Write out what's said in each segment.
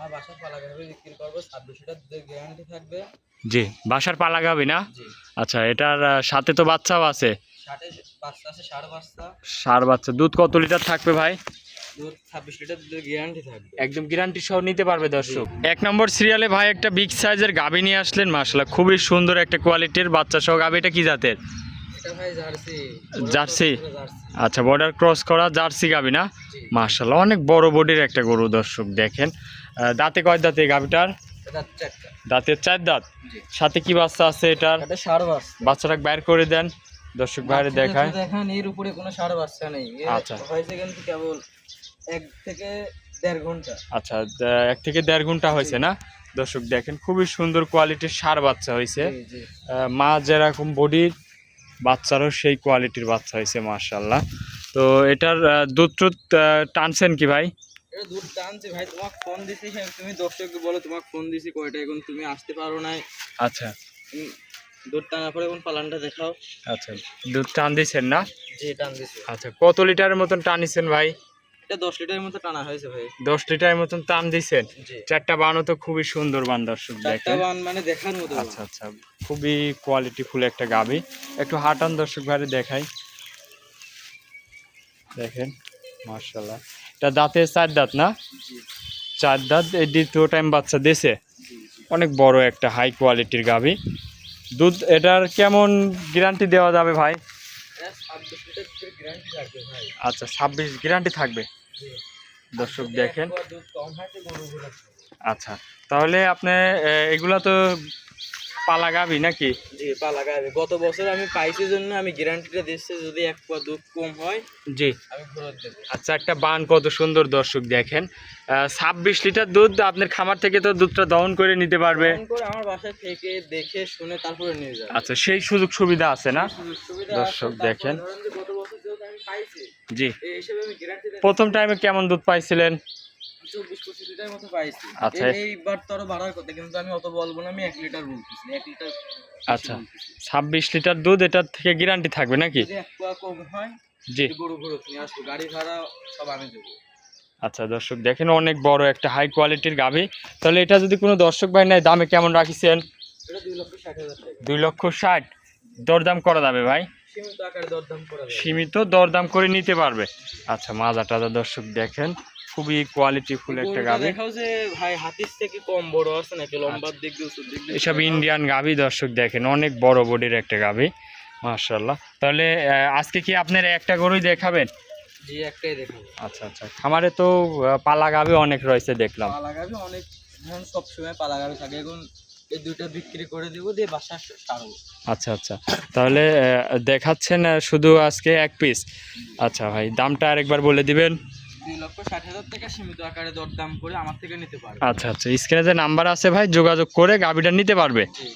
আমার বাসার পালা গাভী বিক্রি করবো 26 লিটার দুধের গ্যারান্টি থাকবে। জি, বাসার পালা গাভী না? জি। আচ্ছা, এটার সাথে তো বাচ্চাও আছে। সাথে বাচ্চা আছে, ষাঁড় বাচ্চা। ষাঁড় বাচ্চা। দুধ কত লিটার থাকবে ভাই? দুধ 26 লিটার দুধের গ্যারান্টি থাকবে। একদম গ্যারান্টি সহ নিতে পারবে দর্শক। এক নম্বর সিরিয়ালে ভাই একটা বিগ সাইজের গাভী নিয়ে আসলেন, মাশাআল্লাহ খুবই সুন্দর একটা কোয়ালিটির বাচ্চা সহ গাভী। এটা কি জাতের? এটা ভাই জার্সি। জার্সি। আচ্ছা, বর্ডার ক্রস করা জার্সি গাভী না? মাশাআল্লাহ অনেক বড় বডির একটা গরু দর্শক দেখেন। দাঁতে কয় দাঁতে এই গাভীটার? দাঁতের 4 দাঁত। সাথে কি বাচ্চা আছে এটার? এটা ষাঁড় বাচ্চা। বাচ্চাটাকে বাইর করে দেন দর্শক বাইরে দেখায়। দেখেন এর উপরে কোনো ষাঁড় বাচ্চা নেই। আচ্ছা, হয়েছে কিন্তু কেবল 1 থেকে 1.5 ঘন্টা। আচ্ছা, 1 থেকে 1.5 ঘন্টা হয়েছে না? দর্শক দেখেন খুবই সুন্দর কোয়ালিটির ষাঁড় বাচ্চা হয়েছে। মা যেরকম বডির, বাচ্চারও সেই কোয়ালিটির বাচ্চা হয়েছে মাশাআল্লাহ। তো এটার দুধ টুধ টানছেন কি ভাই? এটা দুধ টানছে ভাই। তোমাকে ফোন দিছি, তুমি দর্শককে বলো তোমাকে ফোন দিছি কয়টা, এখন তুমি আসতে পারো নাই। আচ্ছা, দুধ টানার পরে এখন পালানটা দেখাও। আচ্ছা, দুধ টান দিছেন না? জি, টান দিছি। আচ্ছা, কত লিটারের মতন টানিছেন ভাই? এটা 10 লিটারের মতো টানা হয়েছে ভাই। 10 লিটারের মতন টান দিছেন। জি। 4টা বানও তো খুবই সুন্দর বান দর্শক দেখেন। 4টা বান মানে দেখার মতো। আচ্ছা আচ্ছা, খুবই কোয়ালিটি ফুল একটা গাভী। একটু হাঁটান দর্শক ভাইরে দেখাই। দেখেন মাশাআল্লাহ। এটা দাঁতে 4 দাঁত না? জি। 4 দাঁত। এই দ্বিতীয় টাইম বাচ্চা দিয়েছে। অনেক বড় একটা হাই কোয়ালিটির গাভী। দুধ এটার কেমন গ্যারান্টি দেওয়া যাবে ভাই? 26 লিটার গ্যারান্টি থাকবে ভাই। আচ্ছা, 26 গ্যারান্টি থাকবে দর্শক দেখেন। দুধ কম হয়তো গরুগুলো। আচ্ছা, তাহলে আপনি এগুলা তো পালা গাভী নাকি? জি, পালা গাভী। গত বছর আমি পাইছি জন্য আমি গ্যারান্টিটা দিচ্ছি, যদি 1 পোয়া দুধ কম হয় জি আমি ফেরত দেব। আচ্ছা, একটা বান কত সুন্দর দর্শক দেখেন। 26 লিটার দুধ আপনার খামার থেকে তো দুধটা দহন করে নিতে পারবে। দহন করে আমার বাসায় থেকে দেখে শুনে তারপরে নিয়ে যাবে। আচ্ছা, সেই সুযোগ সুবিধা আছে না? সুবিধা দর্শক আছে। দেখেন। ধরেন যে গত বছর যেহেতু আমি পাইছি, জি, এই হিসেবে আমি গ্যারান্টি দিচ্ছি। প্রথম টাইমে কেমন দুধ পাইছিলেন? 24-25 লিটার মতো পাইছি। আচ্ছা, এইবার তো আরো বাড়ার কথা, কিন্তু আমি অত বলবো না, আমি 1 লিটার বলতেছি। 1 লিটার। আচ্ছা, 26 লিটার দুধ এটার থেকে গ্যারান্টি থাকবে নাকি? যদি 1 পোয়া কম হয় জি, গরু ফেরত নিয়ে আসবো, গাড়ি ভাড়া সব আমি দেবো। আচ্ছা দর্শক দেখেন অনেক বড় একটা হাই কোয়ালিটির গাভী। তাহলে এটা যদি কোনো দর্শক ভাই নেয়, দামে কেমন রাখিছেন? এটা 2,60,000 টাকা। 2,60,000 দরদাম করা যাবে ভাই? সীমিত আকারে দরদাম করা যাবে। সীমিত দরদাম করে নিতে পারবে। আচ্ছা, মাজা টাজা দর্শক দেখেন খুবই কোয়ালিটি ফুল একটা গাভী। দেখাও যে ভাই হাতির থেকে কম বড় আছে নাকি, লম্বার দিক দিয়ে উঁচুর দিক দিয়ে। এসব ইন্ডিয়ান গাভী দর্শক দেখেন, অনেক বড় বডির একটা গাভী মাশাআল্লাহ। তাহলে আজকে কি আপনার একটা গরুই দেখাবেন? জি, একটাই দেখাবো। আচ্ছা আচ্ছা, খামারে তো পালা গাভী অনেক রয়েছে দেখলাম। পালা গাভী অনেক, এখন সব সময় পালা গাভী থাকে। এখন এই দুইটা বিক্রি করে দেবো, দিয়ে বাসা ছাড়বো। আচ্ছা আচ্ছা, তাহলে দেখাচ্ছেন শুধু আজকে 1 পিস। আচ্ছা ভাই, দামটা আরেকবার বলে দিবেন। 2,60,000 টাকা সীমিত আকারে দরদাম করে আমার থেকে নিতে পারবে। আচ্ছা আচ্ছা, স্ক্রিনে যে নাম্বার আছে ভাই, যোগাযোগ করে গাভীটা নিতে পারবে। জি।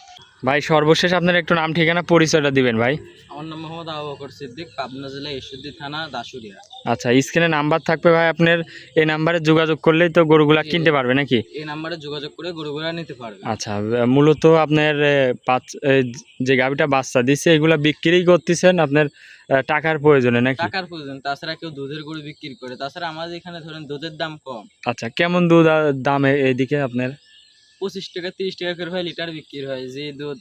ভাই সর্বশেষ আপনার একটু নাম ঠিকানা পরিচয়টা দিবেন ভাই। আমার নাম মোহাম্মদ আবু বকর সিদ্দিক, পাবনা জেলা ঈশ্বরদী থানা, দাসুরিয়া। আচ্ছা, স্ক্রিনে নাম্বার থাকবে ভাই, আপনার এই নাম্বারে যোগাযোগ করলেই তো গরুগুলা কিনতে পারবে নাকি? এই নাম্বারে যোগাযোগ করে গরুগুলা নিতে পারবে। আচ্ছা, মূলত আপনার যে গাভীটা বাচ্চা দিচ্ছে এগুলা বিক্রি করতেছেন আপনার টাকার প্রয়োজনে নাকি? টাকার প্রয়োজন, তাছাড়া কেউ দুধের গরু বিক্রি করে। তাছাড়া আমাদের এখানে ধরেন দুধের দাম কম। আচ্ছা, কেমন দুধ দামে এইদিকে আপনার? 25 টাকা 30 টাকা করে ভাই লিটার বিক্রি হয়। যে দুধ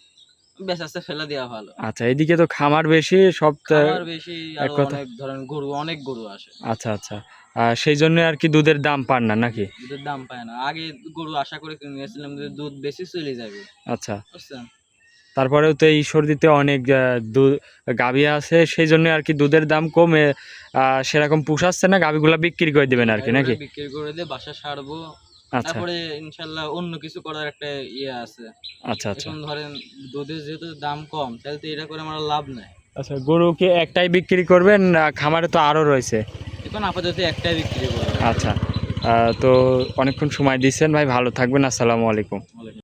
বেচাচ্ছে ফেলা দেওয়া ভালো। আচ্ছা, এইদিকে তো খামার বেশি, সব খামার বেশি, আর অনেক ধরেন গরু, অনেক গরু আসে। আচ্ছা আচ্ছা, সেই জন্য আর কি দুধের দাম পান না নাকি? দুধের দাম পায় না। আগে গরু আশা করে কিনে নিয়েছিলাম যে দুধ বেশি চলে যাবে। আচ্ছা, বুঝছেন? তারপরেও তো এই সর্দিতে অনেক গাভী আছে, সেই জন্য আর কি দুধের দাম কমে সেরকম পুষাচ্ছে না, গাভীগুলা বিক্রি করে দেবেন আর কি নাকি? বিক্রি করে দিয়ে বাসা ছাড়বো। আচ্ছা, তারপরে ইনশাল্লাহ অন্য কিছু করার একটা ইয়ে আছে। আচ্ছা আচ্ছা, এখন ধরেন দুধের যেহেতু দাম কম, তাহলে তো এটা করে আমার লাভ নাই। আচ্ছা, গরু কি একটাই বিক্রি করবেন? খামারে তো আরও রয়েছে। এখন আপাতত একটাই বিক্রি করবো। আচ্ছা, তো অনেকক্ষণ সময় দিচ্ছেন ভাই, ভালো থাকবেন, আসসালামু আলাইকুম।